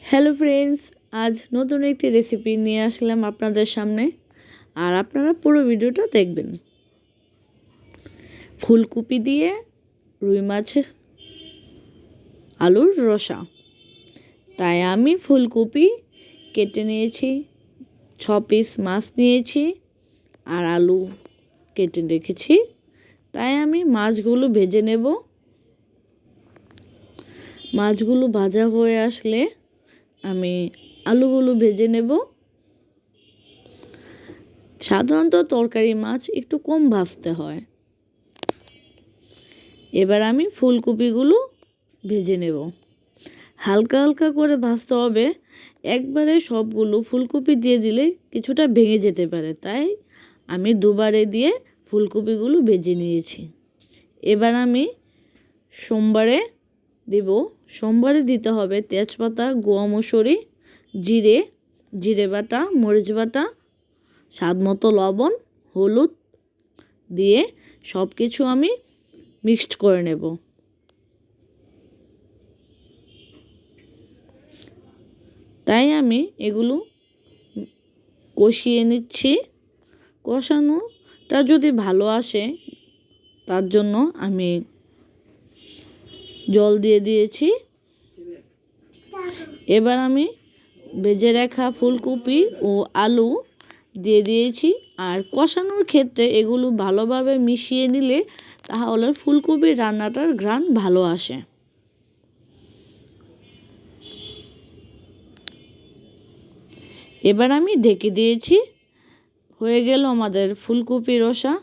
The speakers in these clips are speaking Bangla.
হ্যালো ফ্রেন্ডস, আজ নতুন একটি রেসিপি নিয়ে আসলাম আপনাদের সামনে। আর আপনারা পুরো ভিডিওটা দেখবেন। ফুলকপি দিয়ে রুই মাছ আলুর রসা। তাই আমি ফুলকপি কেটে নিয়েছি, 6 পিস মাছ নিয়েছি আর আলু কেটে রেখেছি। তাই আমি মাছগুলো ভেজে নেব। মাছগুলো ভাজা হয়ে আসলে আমি আলুগুলো ভেজে নেব। সাধারণত তরকারি মাছ একটু কম ভাজতে হয়। এবার আমি ফুলকপিগুলো ভেজে নেব। হালকা হালকা করে ভাজতে হবে। একবারে সবগুলো ফুলকপি দিয়ে দিলে কিছুটা ভেঙে যেতে পারে, তাই আমি দুবারে দিয়ে ফুলকপিগুলো ভেজে নিয়েছি। এবার আমি সোমবারে দিতে হবে তেজপাতা, গোয়া মসুরি, জিরে বাটা, মরিচ বাটা, স্বাদ মতো লবণ, হলুদ দিয়ে সব কিছু আমি মিক্সড করে নেব। তাই আমি এগুলো কষিয়ে নিচ্ছি। কষানোটা যদি ভালো আসে তার জন্য আমি জল দিয়ে দিয়েছি। এবার আমি ভেজে রাখা ফুলকপি ও আলু দিয়ে দিয়েছি। আর কষানোর ক্ষেত্রে এগুলো ভালোভাবে মিশিয়ে নিলে তাহলে ফুলকপির রান্নাটার ঘ্রাণ ভালো আসে। এবার আমি ঢেকে দিয়েছি। হয়ে গেল আমাদের ফুলকপি রসা।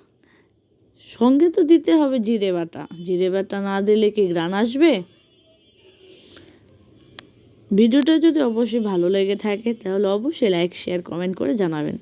সঙ্গে তো দিতে হবে জিরে বাটা না দিলে কি ঘ্রাণ আসবে? ভিডিওটা যদি অবশ্যই ভালো লেগে থাকে তাহলে অবশ্যই লাইক, শেয়ার, কমেন্ট করে জানাবেন।